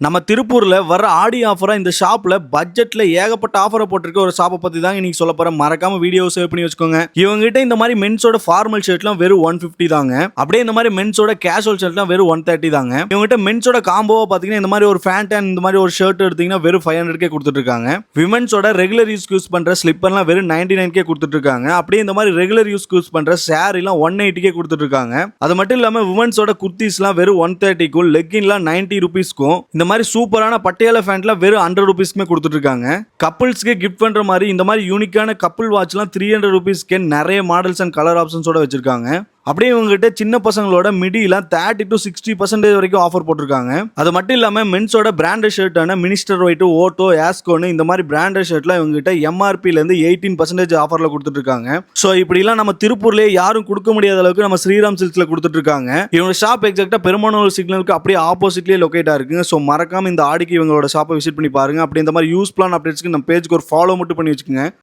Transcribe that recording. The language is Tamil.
நம்ம திருப்பூர்ல வர ஆடி ஆஃபரா இந்த ஷாப்ல பட்ஜெட்ல ஏகப்பட்ட ஆஃபரை போட்டிருக்க ஒரு ஷாப்பை பத்தி தான் இன்னைக்கு சொல்ல போறேன். மறக்காம வீடியோ சேவ் பண்ணி வச்சுக்கோங்க. இவங்க கிட்ட இந்த மாதிரி மென்ஸோட ஃபார்மல் ஷர்ட்லாம் வெறும் 150 தாங்க. அப்படியே இந்த மாதிரி மென்ஸோட கேஷுவல் ஷர்ட்லாம் வெறும் 130 தாங்க. இவங்க கிட்ட மென்ஸோட காம்போவா பாத்தீங்கன்னா இந்த மாதிரி ஒரு ஃபேண்ட் அண்ட் இந்த மாதிரி ஒரு ஷர்ட் எடுத்தீங்கன்னா வெறும் 500 கொடுத்துட்டு இருக்காங்க. விமென்ஸோட ரெகுலர் யூஸ் பண்ற ஸ்லிப்பர்லாம் வெறும் 99 கொடுத்துட்டு இருக்காங்க. அப்படியே இந்த மாதிரி ரெகுலர் யூஸ் பண்ற சாரிலாம் 180 கொடுத்துட்டு இருக்காங்க. அது மட்டும் இல்லாம விமென்ஸோட குர்த்திஸ்லாம் வெறும் 130க்கும் லெக்கின்லாம் 90 ருபீஸ்க்கும் இந்த மாதிரி சூப்பரான பட்டியாலா ஃபேண்ட்ல வெறும் 100 ருபீஸ்க்குமே கொடுத்துட்டு இருக்காங்க. கப்பிள்ஸ்க்கு கிஃப்ட் பண்ற மாதிரி இந்த மாதிரி யூனிக்கான கப்பிள் வாட்ச்லாம் 300 ருபீஸ்க்கு நிறைய மாடல்ஸ் அண்ட் கலர் ஆப்ஷன்ஸோட வச்சிருக்காங்க. அப்படியே இவங்ககிட்ட சின்ன பசங்களோட மிடிலாம் 30 to 60% வரைக்கும் ஆஃபர் போட்டிருக்காங்க. அது மட்டும் இல்லாம மென்ஸோட பிராண்டட் ஷர்ட்டான மினிஸ்டர் ஒயிட், ஓட்டோ, ஆஸ்கோன்னு இந்த மாதிரி பிராண்டட் ஷர்ட்லாம் இவங்ககிட்ட எம்ஆர்பில இருந்து 18% ஆஃபர்ல கொடுத்துட்டு இருக்காங்க. ஸோ இப்படிலாம் நம்ம திருப்பூர்லேயே யாரும் கொடுக்க முடியாத அளவுக்கு நம்ம ஸ்ரீராம் சில்க்ஸ்ல கொடுத்துட்டு இருக்காங்க. இவங்க ஷாப் எக்ஸாக்டா பெருமானூர் சிக்னலுக்கு அப்படியே ஆப்போசிட்லேயே லொக்கேட் ஆயிருக்குங்க. ஸோ மறக்காம இந்த ஆடிக்கு இவங்களோட ஷாப்பை விசிட் பண்ணி பாருங்க. அப்படி இந்த மாதிரி யூஸ்ஃபுல்லான அப்டேட்ஸ்க்கு நம்ம பேஜ்க்கு ஒரு ஃபாலோ மட்டும் பண்ணி வச்சுக்கோங்க.